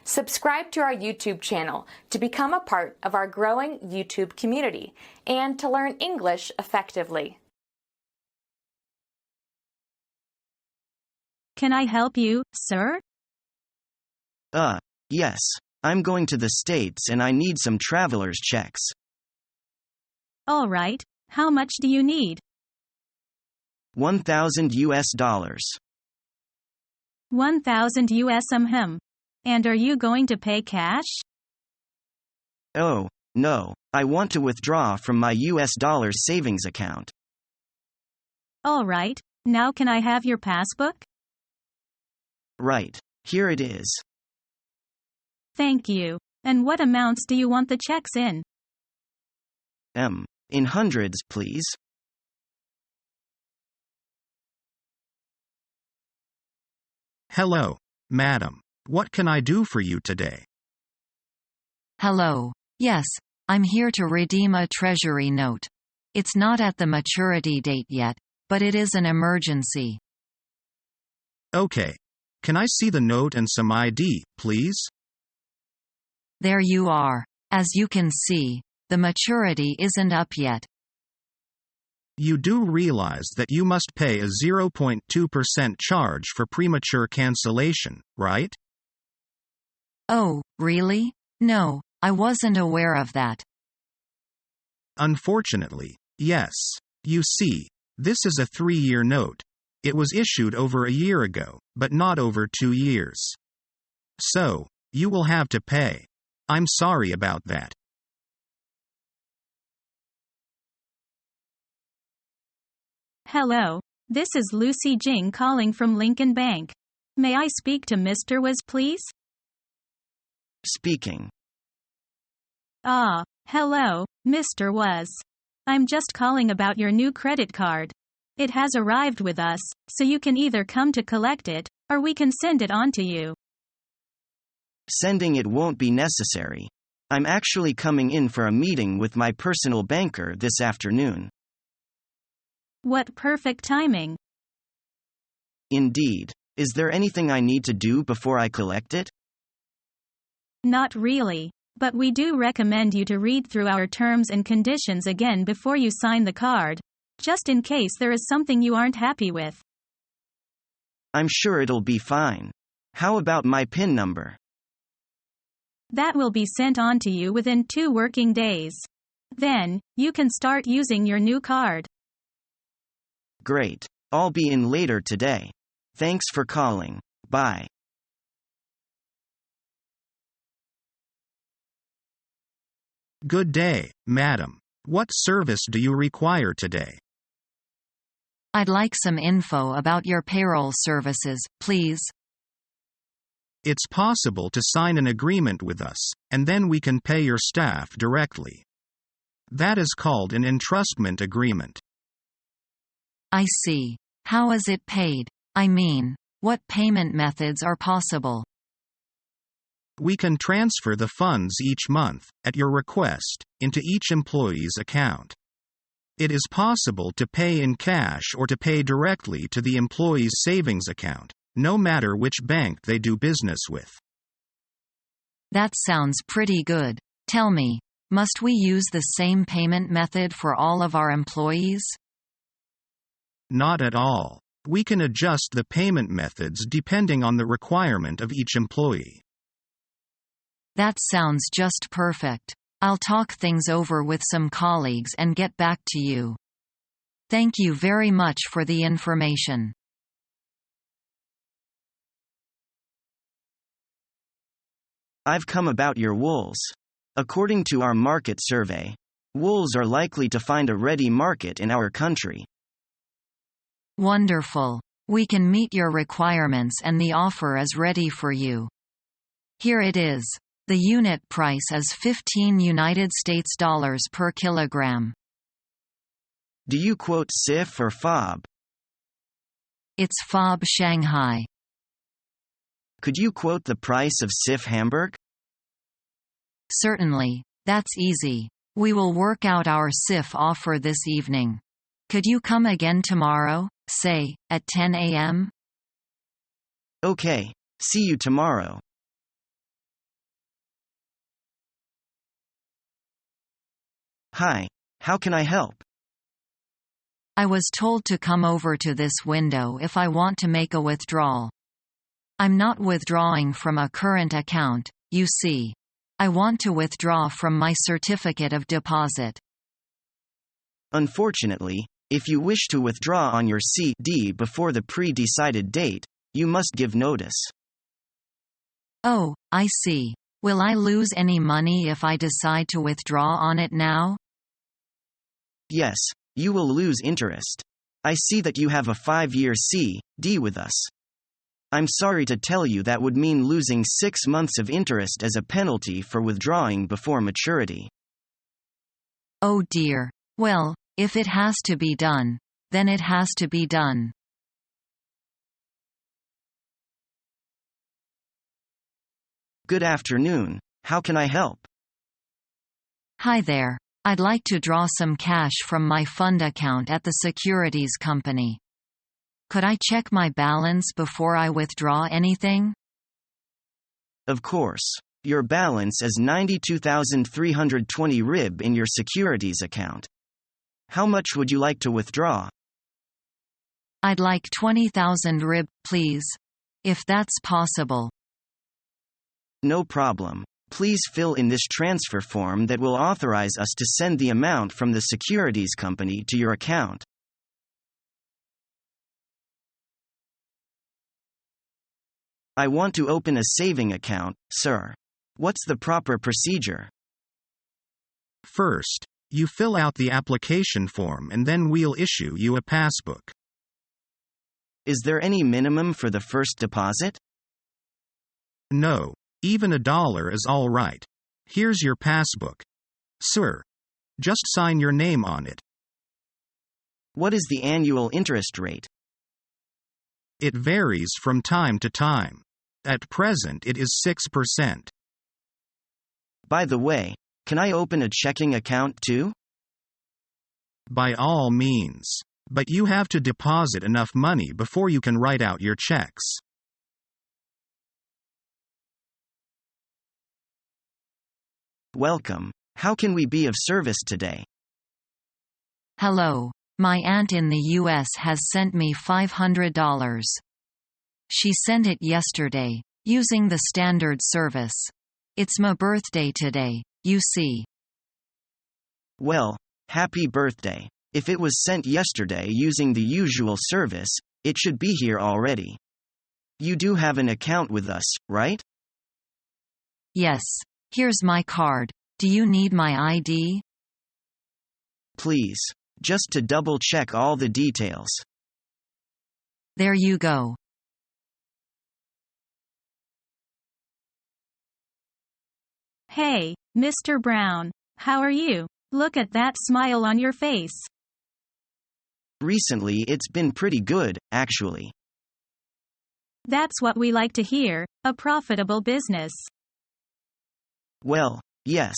Subscribe to our YouTube channel to become a part of our growing YouTube community and to learn English effectively. Can I help you, sir? Yes. I'm going to the States and I need some traveler's checks. All right. How much do you need? $1,000. 1,000 US. And are you going to pay cash? Oh, no. I want to withdraw from my US dollars savings account. All right. Now can I have your passbook? Right. Here it is. Thank you. And what amounts do you want the checks in? In hundreds, please. Hello, madam. What can I do for you today? Hello. Yes, I'm here to redeem a treasury note. It's not at the maturity date yet, but it is an emergency. Okay. Can I see the note and some ID, please? There you are. As you can see, the maturity isn't up yet. You do realize that you must pay a 0.2% charge for premature cancellation, right? Oh, really? No, I wasn't aware of that. Unfortunately, yes. You see, this is a 3-year note. It was issued over a year ago, but not over 2 years. So, you will have to pay. I'm sorry about that. Hello. This is Lucy Jing calling from Lincoln Bank. May I speak to Mr. Was, please? Speaking. Hello, Mr. Was. I'm just calling about your new credit card. It has arrived with us, so you can either come to collect it, or we can send it on to you. Sending it won't be necessary. I'm actually coming in for a meeting with my personal banker this afternoon. What perfect timing. Indeed. Is there anything I need to do before I collect it? Not really, but we do recommend you to read through our terms and conditions again before you sign the card, just in case there is something you aren't happy with. I'm sure it'll be fine. How about my PIN number? That will be sent on to you within 2 working days. Then, you can start using your new card. Great. I'll be in later today. Thanks for calling. Bye. Good day, madam. What service do you require today? I'd like some info about your payroll services, please. It's possible to sign an agreement with us, and then we can pay your staff directly. That is called an entrustment agreement. I see. How is it paid? I mean, what payment methods are possible? We can transfer the funds each month, at your request, into each employee's account. It is possible to pay in cash or to pay directly to the employee's savings account, no matter which bank they do business with. That sounds pretty good. Tell me, must we use the same payment method for all of our employees? Not at all. We can adjust the payment methods depending on the requirement of each employee. That sounds just perfect. I'll talk things over with some colleagues and get back to you. Thank you very much for the information. I've come about your wools. According to our market survey, wools are likely to find a ready market in our country. Wonderful. We can meet your requirements and the offer is ready for you. Here it is. The unit price is 15 United States dollars per kilogram. Do you quote CIF or FOB? It's FOB Shanghai. Could you quote the price of CIF Hamburg? Certainly. That's easy. We will work out our CIF offer this evening. Could you come again tomorrow, say, at 10 a.m.? Okay. See you tomorrow. Hi, how can I help? I was told to come over to this window if I want to make a withdrawal. I'm not withdrawing from a current account, you see. I want to withdraw from my certificate of deposit. Unfortunately, if you wish to withdraw on your CD before the pre-decided date, you must give notice. Oh, I see. Will I lose any money if I decide to withdraw on it now? Yes, you will lose interest. I see that you have a 5-year CD with us. I'm sorry to tell you that would mean losing 6 months of interest as a penalty for withdrawing before maturity. Oh dear. Well, if it has to be done, then it has to be done. Good afternoon, how can I help? Hi there. I'd like to draw some cash from my fund account at the securities company. Could I check my balance before I withdraw anything? Of course. Your balance is 92,320 RIB in your securities account. How much would you like to withdraw? I'd like 20,000 RIB, please. If that's possible. No problem. Please fill in this transfer form that will authorize us to send the amount from the securities company to your account. I want to open a saving account, sir. What's the proper procedure? First, you fill out the application form and then we'll issue you a passbook. Is there any minimum for the first deposit? No, even $1 is all right. Here's your passbook. Sir, just sign your name on it. What is the annual interest rate? It varies from time to time. At present it is 6%. By the way, can I open a checking account too? By all means. But you have to deposit enough money before you can write out your checks. Welcome. How can we be of service today? Hello. My aunt in the US has sent me $500. She sent it yesterday, using the standard service. It's my birthday today, you see. Well, happy birthday. If it was sent yesterday using the usual service, it should be here already. You do have an account with us, right? Yes. Here's my card. Do you need my ID? Please. Just to double check all the details. There you go. Hey, Mr. Brown. How are you? Look at that smile on your face. Recently it's been pretty good, actually. That's what we like to hear, a profitable business. Well, yes.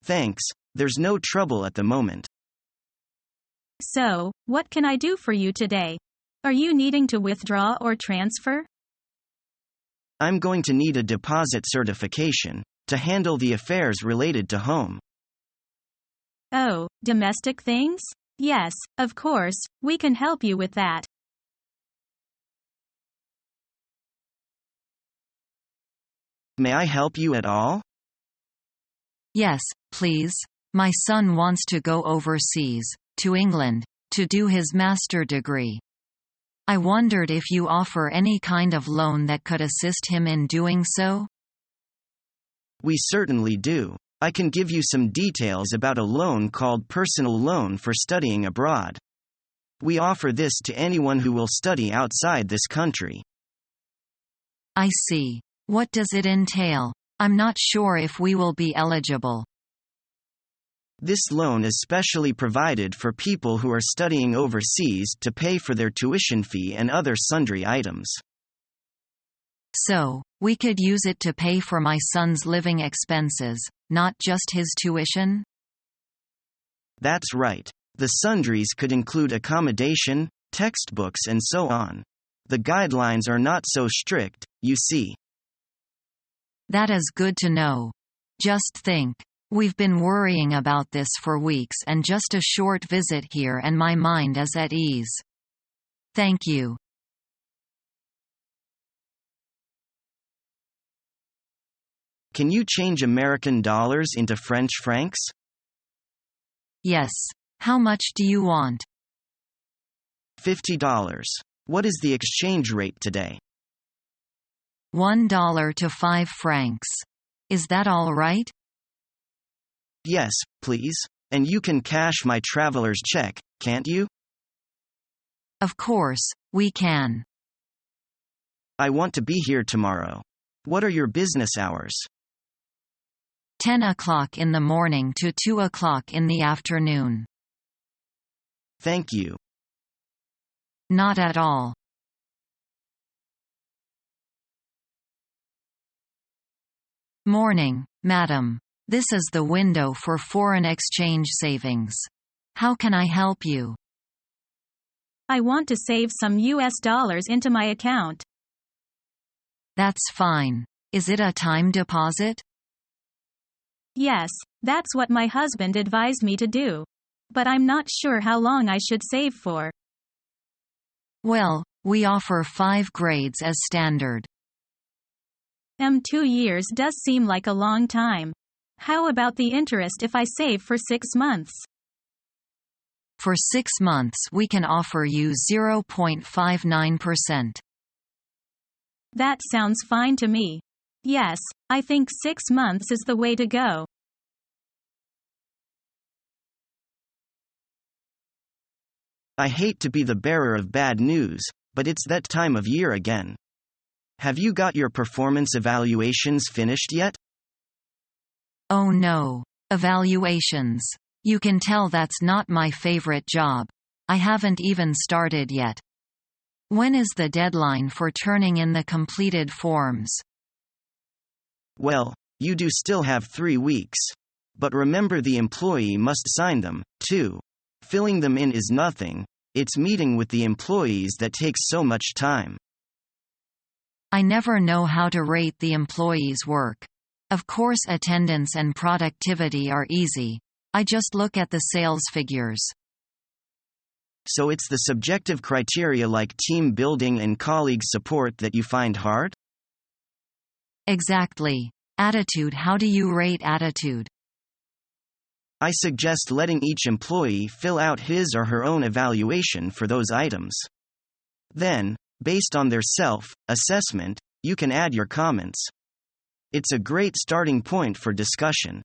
Thanks, there's no trouble at the moment. So, what can I do for you today? Are you needing to withdraw or transfer? I'm going to need a deposit certification to handle the affairs related to home. Oh, domestic things? Yes, of course, we can help you with that. May I help you at all? Yes, please. My son wants to go overseas, to England, to do his master degree. I wondered if you offer any kind of loan that could assist him in doing so? We certainly do. I can give you some details about a loan called Personal Loan for Studying Abroad. We offer this to anyone who will study outside this country. I see. What does it entail? I'm not sure if we will be eligible. This loan is specially provided for people who are studying overseas to pay for their tuition fee and other sundry items. So, we could use it to pay for my son's living expenses, not just his tuition? That's right. The sundries could include accommodation, textbooks and so on. The guidelines are not so strict, you see. That is good to know. Just think. We've been worrying about this for weeks, and just a short visit here and my mind is at ease. Thank you. Can you change American dollars into French francs? Yes. How much do you want? $50. What is the exchange rate today? $1 to 5 francs. Is that all right? Yes, please. And you can cash my traveler's check, can't you? Of course, we can. I want to be here tomorrow. What are your business hours? 10 o'clock in the morning to 2 o'clock in the afternoon. Thank you. Not at all. Morning, madam. This is the window for foreign exchange savings. How can I help you? I want to save some US dollars into my account. That's fine. Is it a time deposit? Yes, that's what my husband advised me to do. But I'm not sure how long I should save for. Well, we offer 5 grades as standard. 2 years does seem like a long time. How about the interest if I save for 6 months? For 6 months we can offer you 0.59%. That sounds fine to me. Yes, I think 6 months is the way to go. I hate to be the bearer of bad news, but it's that time of year again. Have you got your performance evaluations finished yet? Oh no. Evaluations. You can tell that's not my favorite job. I haven't even started yet. When is the deadline for turning in the completed forms? Well, you do still have 3 weeks. But remember, the employee must sign them, too. Filling them in is nothing. It's meeting with the employees that takes so much time. I never know how to rate the employees' work. Of course, attendance and productivity are easy. I just look at the sales figures. So it's the subjective criteria like team building and colleague support that you find hard? Exactly. Attitude. How do you rate attitude? I suggest letting each employee fill out his or her own evaluation for those items. Then, based on their self-assessment, you can add your comments. It's a great starting point for discussion.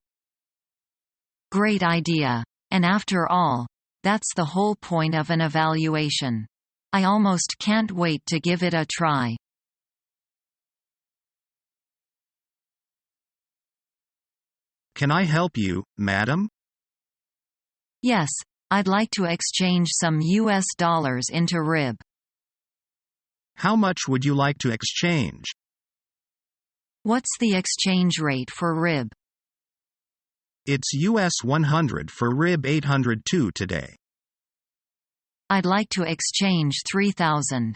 Great idea. And after all, that's the whole point of an evaluation. I almost can't wait to give it a try. Can I help you, madam? Yes, I'd like to exchange some US dollars into RIB. How much would you like to exchange? What's the exchange rate for RIB? It's US 100 for RIB 802 today. I'd like to exchange 3,000.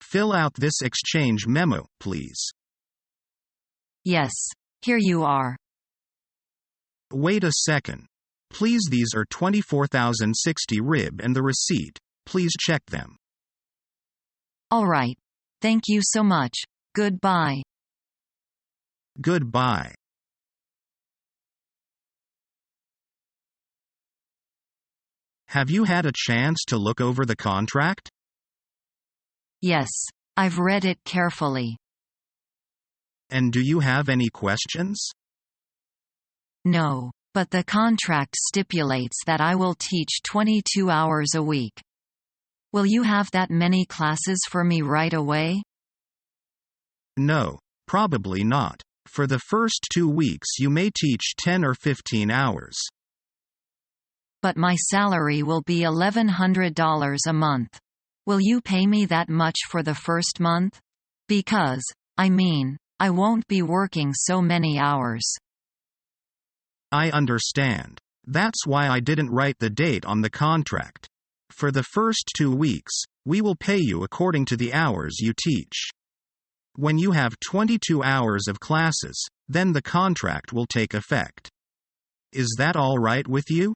Fill out this exchange memo, please. Yes, here you are. Wait a second. Please, these are 24,060 RIB and the receipt. Please check them. All right. Thank you so much. Goodbye. Goodbye. Have you had a chance to look over the contract? Yes, I've read it carefully. And do you have any questions? No, but the contract stipulates that I will teach 22 hours a week. Will you have that many classes for me right away? No, probably not. For the first 2 weeks you may teach 10 or 15 hours. But my salary will be $1,100 a month. Will you pay me that much for the first month? Because, I won't be working so many hours. I understand. That's why I didn't write the date on the contract. For the first 2 weeks, we will pay you according to the hours you teach. When you have 22 hours of classes, then the contract will take effect. Is that all right with you?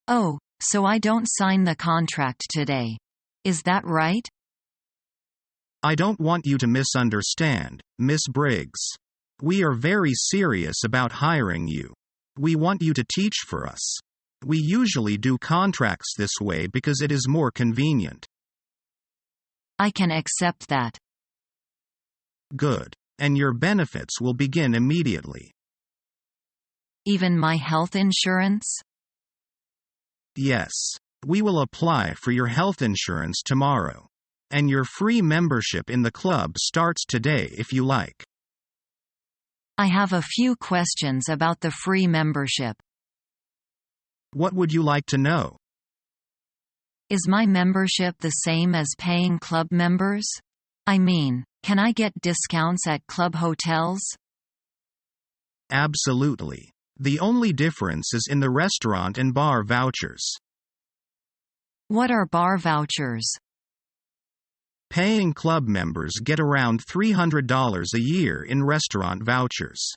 Oh, so I don't sign the contract today. Is that right? I don't want you to misunderstand, Miss Briggs. We are very serious about hiring you. We want you to teach for us. We usually do contracts this way because it is more convenient. I can accept that. Good. And your benefits will begin immediately. Even my health insurance? Yes. We will apply for your health insurance tomorrow. And your free membership in the club starts today if you like. I have a few questions about the free membership. What would you like to know? Is my membership the same as paying club members? I mean, can I get discounts at club hotels? Absolutely. The only difference is in the restaurant and bar vouchers. What are bar vouchers? Paying club members get around $300 a year in restaurant vouchers.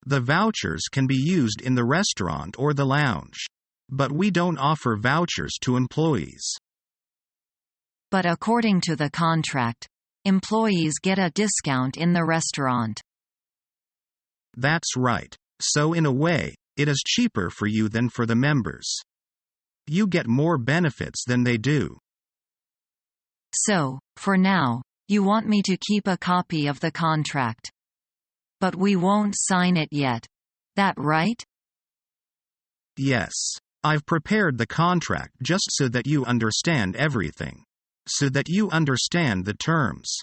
The vouchers can be used in the restaurant or the lounge. But we don't offer vouchers to employees. But according to the contract, employees get a discount in the restaurant. That's right. So in a way, it is cheaper for you than for the members. You get more benefits than they do. So, for now, you want me to keep a copy of the contract. But we won't sign it yet. That right? Yes. I've prepared the contract just so that you understand everything. So that you understand the terms.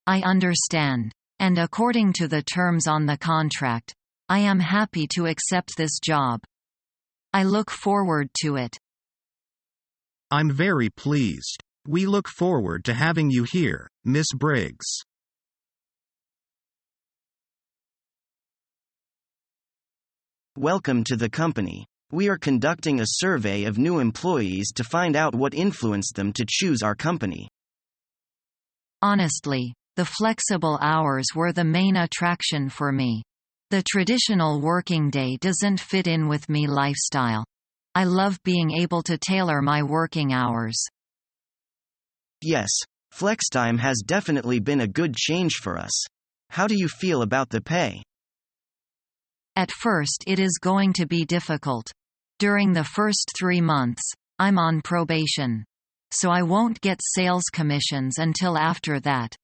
I understand. And according to the terms on the contract, I am happy to accept this job. I look forward to it. I'm very pleased. We look forward to having you here, Miss Briggs. Welcome to the company. We are conducting a survey of new employees to find out what influenced them to choose our company. Honestly, the flexible hours were the main attraction for me. The traditional working day doesn't fit in with me lifestyle. I love being able to tailor my working hours. Yes, FlexTime has definitely been a good change for us. How do you feel about the pay? At first it is going to be difficult. During the first 3 months, I'm on probation. So I won't get sales commissions until after that.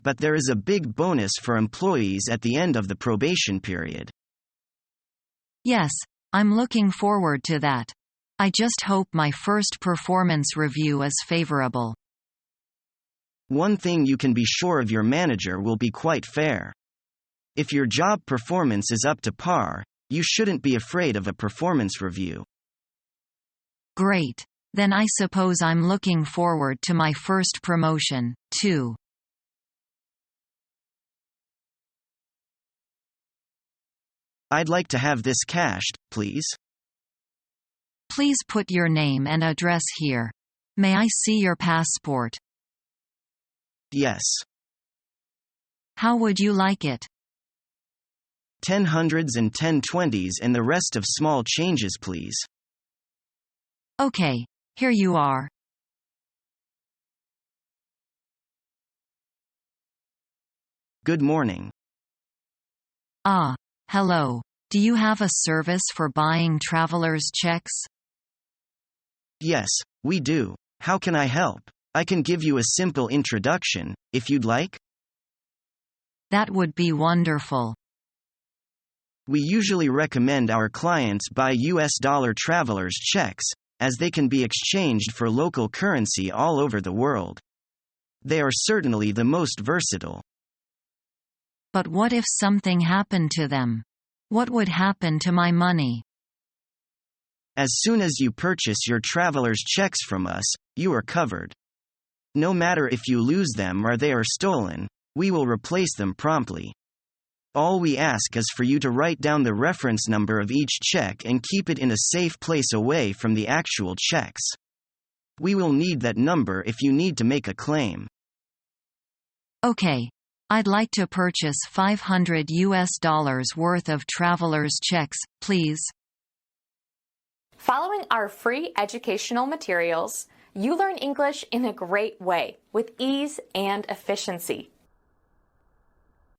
But there is a big bonus for employees at the end of the probation period. Yes, I'm looking forward to that. I just hope my first performance review is favorable. One thing you can be sure of, your manager will be quite fair. If your job performance is up to par, you shouldn't be afraid of a performance review. Great. Then I suppose I'm looking forward to my first promotion, too. I'd like to have this cashed, please. Please put your name and address here. May I see your passport? Yes. How would you like it? 10 hundreds and 10 20s and the rest of small changes, please. Okay, here you are. Good morning. Ah, hello. Do you have a service for buying traveler's checks? Yes, we do. How can I help? I can give you a simple introduction, if you'd like. That would be wonderful. We usually recommend our clients buy US dollar traveler's checks, as they can be exchanged for local currency all over the world. They are certainly the most versatile. But what if something happened to them? What would happen to my money? As soon as you purchase your traveler's checks from us, you are covered. No matter if you lose them or they are stolen, we will replace them promptly. All we ask is for you to write down the reference number of each check and keep it in a safe place away from the actual checks. We will need that number if you need to make a claim. Okay. I'd like to purchase $500 worth of traveler's checks, please. Following our free educational materials, you learn English in a great way with ease and efficiency.